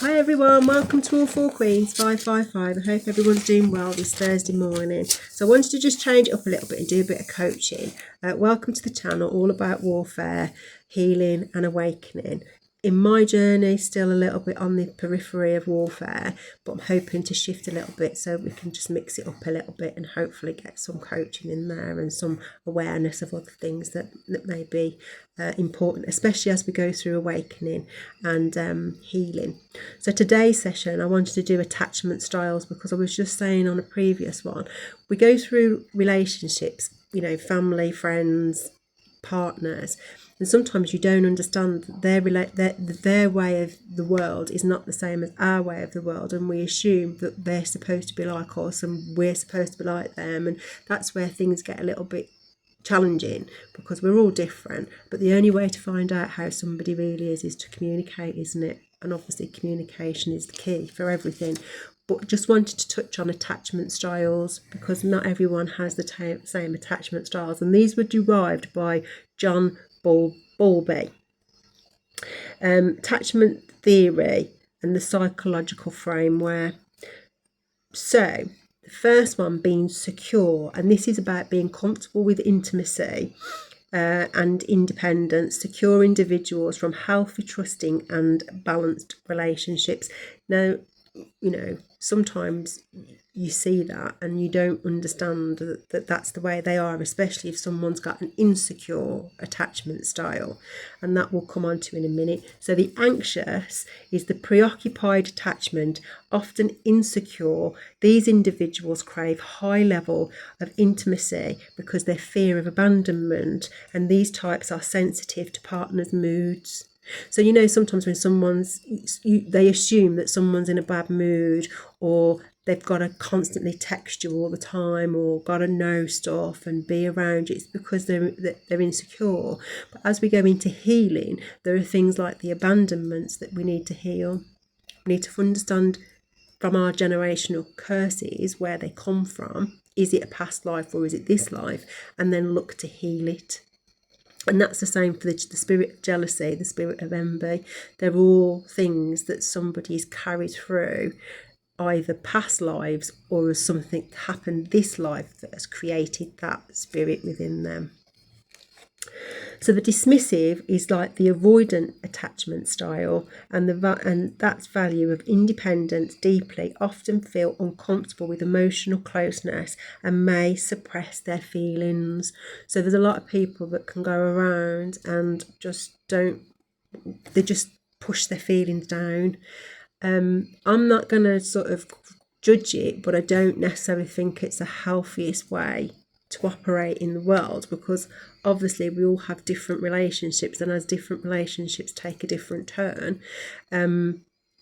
Hi everyone, welcome to All Four Queens 555. I hope everyone's doing well this Thursday morning. So I wanted to just change it up a little bit and do a bit of coaching. Welcome to the channel, all about warfare, healing and awakening. In my journey, still a little bit on the periphery of warfare, but I'm hoping to shift a little bit so we can just mix it up a little bit and hopefully get some coaching in there and some awareness of other things that may be important, especially as we go through awakening and healing. So today's session, I wanted to do attachment styles because I was just saying on a previous one, we go through relationships, you know, family, friends, partners, and sometimes you don't understand that their way of the world is not the same as our way of the world, and we assume that they're supposed to be like us and we're supposed to be like them, and that's where things get a little bit challenging because we're all different. But the only way to find out how somebody really is to communicate, isn't it? And obviously communication is the key for everything. But just wanted to touch on attachment styles because not everyone has the same attachment styles, and these were derived by John Bowlby. Attachment theory and the psychological framework. So the first one being secure, and this is about being comfortable with intimacy and independence, secure individuals from healthy, trusting and balanced relationships. Now, you know, sometimes you see that and you don't understand that that's the way they are, especially if someone's got an insecure attachment style, and that will come on to in a minute. So the anxious is the preoccupied attachment, often insecure. These individuals crave high level of intimacy because their fear of abandonment, and these types are sensitive to partners' moods. So, you know, sometimes when they assume that someone's in a bad mood, or they've got to constantly text you all the time, or got to know stuff and be around you, it's because they're insecure. But as we go into healing, there are things like the abandonments that we need to heal. We need to understand from our generational curses where they come from. Is it a past life or is it this life? And then look to heal it. And that's the same for the spirit of jealousy, the spirit of envy. They're all things that somebody's carried through, either past lives or as something happened this life that has created that spirit within them. So the dismissive is like the avoidant attachment style, and that's value of independence deeply, often feel uncomfortable with emotional closeness and may suppress their feelings. So there's a lot of people that can go around and just push their feelings down. I'm not going to sort of judge it, but I don't necessarily think it's the healthiest way to operate in the world, because obviously we all have different relationships, and as different relationships take a different turn,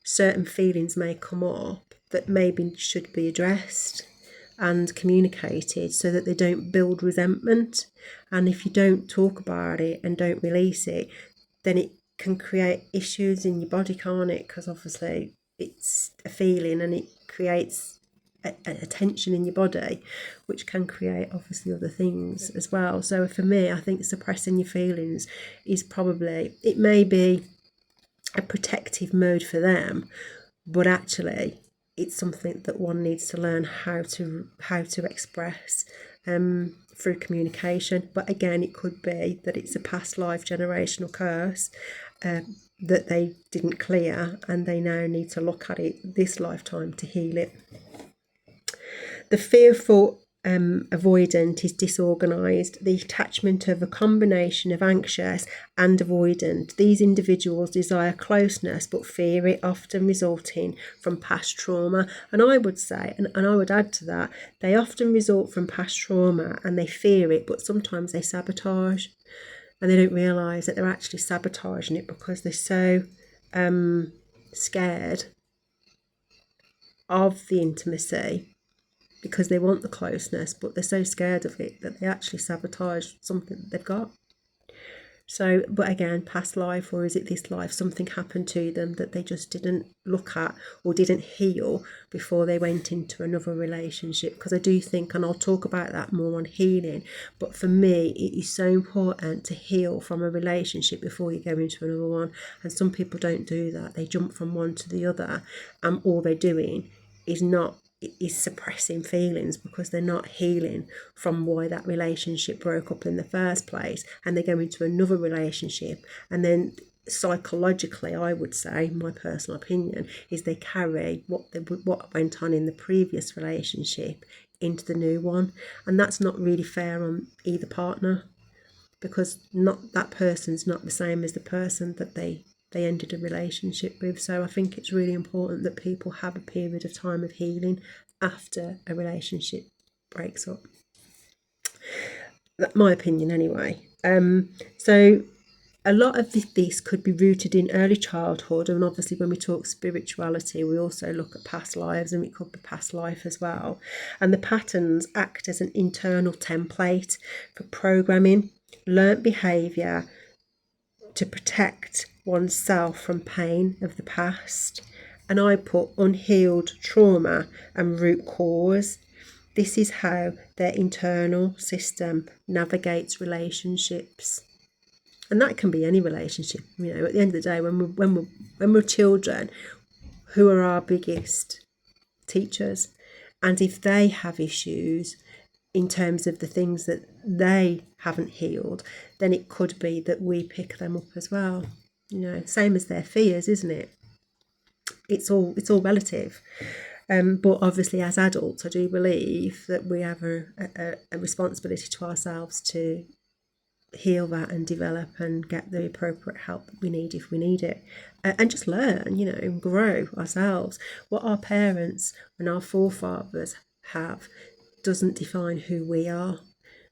certain feelings may come up that maybe should be addressed and communicated so that they don't build resentment. And if you don't talk about it and don't release it, then it can create issues in your body, can't it? Because obviously it's a feeling and it creates a tension in your body, which can create obviously other things as well. So for me, I think suppressing your feelings is probably, it may be a protective mode for them, but actually it's something that one needs to learn how to express through communication. But again, it could be that it's a past life generational curse that they didn't clear, and they now need to look at it this lifetime to heal it. The fearful avoidant is disorganised, the attachment of a combination of anxious and avoidant. These individuals desire closeness but fear it, often resulting from past trauma. And I would say, and I would add to that, they often result from past trauma and they fear it, but sometimes they sabotage, and they don't realise that they're actually sabotaging it because they're so scared of the intimacy, because they want the closeness, but they're so scared of it that they actually sabotage something that they've got. So, but again, past life, or is it this life? Something happened to them that they just didn't look at or didn't heal before they went into another relationship. Because I do think, and I'll talk about that more on healing, but for me, it is so important to heal from a relationship before you go into another one. And some people don't do that. They jump from one to the other, and all they're doing is suppressing feelings because they're not healing from why that relationship broke up in the first place, and they go into another relationship, and then psychologically, I would say, my personal opinion is they carry what went on in the previous relationship into the new one, and that's not really fair on either partner, because not that person's not the same as the person that they ended a relationship with. So I think it's really important that people have a period of time of healing after a relationship breaks up. That's my opinion anyway. So a lot of this could be rooted in early childhood, and obviously when we talk spirituality, we also look at past lives, and it could be past life as well. And the patterns act as an internal template for programming learnt behaviour to protect oneself from pain of the past. And I put unhealed trauma and root cause. This is how their internal system navigates relationships. And that can be any relationship. You know, at the end of the day, when we're children, who are our biggest teachers? And if they have issues in terms of the things that they haven't healed, then it could be that we pick them up as well. You know, same as their fears, isn't it? It's all relative. But obviously, as adults, I do believe that we have a responsibility to ourselves to heal that and develop and get the appropriate help that we need if we need it, and just learn, you know, and grow ourselves. What our parents and our forefathers have doesn't define who we are,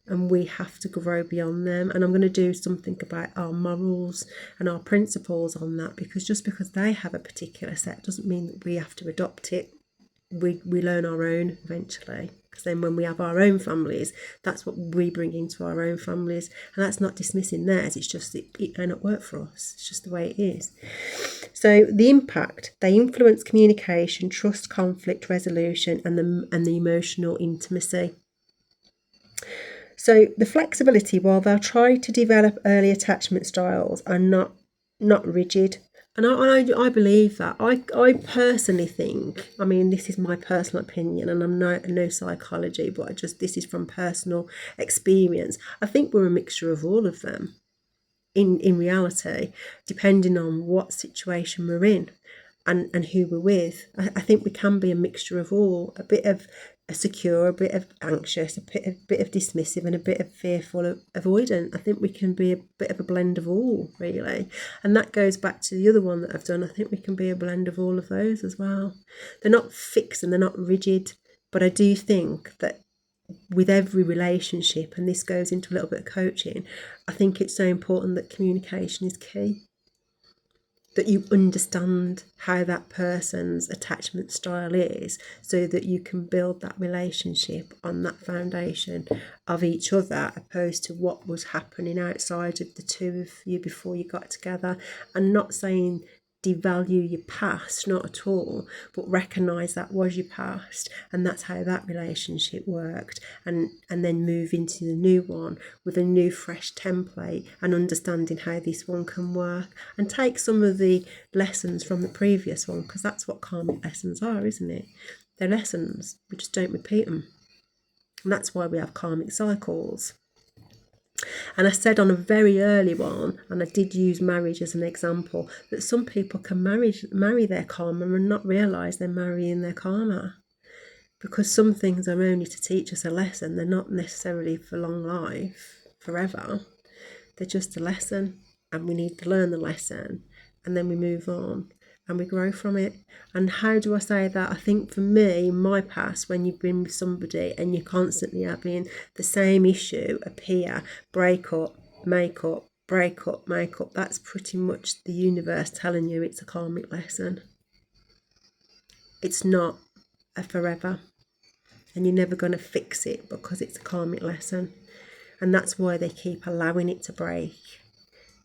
and we have to grow beyond them. And I'm going to do something about our morals and our principles on that, because just because they have a particular set doesn't mean that we have to adopt it. We learn our own eventually, because then when we have our own families, that's what we bring into our own families, and that's not dismissing theirs. It's just it may not work for us. It's just the way it is. So the impact, they influence communication, trust, conflict resolution, and the emotional intimacy. So the flexibility, while they'll try to develop early attachment styles, are not rigid. And I believe that. I personally think, I mean, this is my personal opinion, and I'm no psychology, but this is from personal experience. I think we're a mixture of all of them in reality, depending on what situation we're in and who we're with. I think we can be a mixture of all, a bit of secure, a bit of anxious, a bit of dismissive, and a bit of fearful, avoidant. I think we can be a bit of a blend of all, really. And that goes back to the other one that I've done. I think we can be a blend of all of those as well. They're not fixed and they're not rigid, but I do think that with every relationship, and this goes into a little bit of coaching, I think it's so important that communication is key. That you understand how that person's attachment style is, so that you can build that relationship on that foundation of each other, opposed to what was happening outside of the two of you before you got together. And not saying devalue your past, not at all, but recognise that was your past, and that's how that relationship worked, and then move into the new one with a new fresh template, and understanding how this one can work, and take some of the lessons from the previous one, because that's what karmic lessons are, isn't it? They're lessons, we just don't repeat them, and that's why we have karmic cycles. And I said on a very early one, and I did use marriage as an example, that some people can marry their karma and not realise they're marrying their karma. Because some things are only to teach us a lesson. They're not necessarily for long life, forever. They're just a lesson, and we need to learn the lesson, and then we move on and we grow from it. And how do I say that? I think for me, my past, when you've been with somebody and you're constantly having the same issue appear, break up, make up, break up, make up, that's pretty much the universe telling you it's a karmic lesson. It's not a forever, and you're never going to fix it because it's a karmic lesson. And that's why they keep allowing it to break.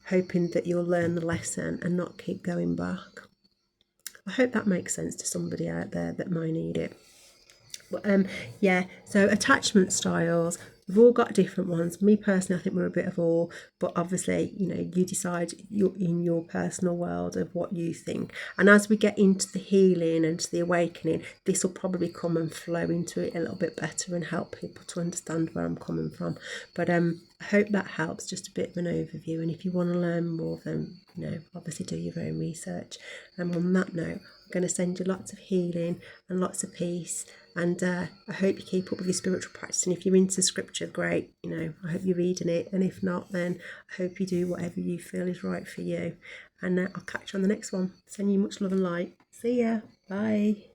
hoping that you'll learn the lesson and not keep going back. I hope that makes sense to somebody out there that might need it. But yeah, so attachment styles, we've all got different ones. Me personally, I think we're a bit of all, but obviously, you know, you decide in your personal world of what you think. And as we get into the healing and to the awakening, this will probably come and flow into it a little bit better and help people to understand where I'm coming from. But I hope that helps, just a bit of an overview. And if you want to learn more, then, you know, obviously do your own research. And on that note, I'm going to send you lots of healing and lots of peace. And I hope you keep up with your spiritual practice. And if you're into scripture, great. You know, I hope you're reading it. And if not, then I hope you do whatever you feel is right for you. And I'll catch you on the next one. Send you much love and light. See ya. Bye.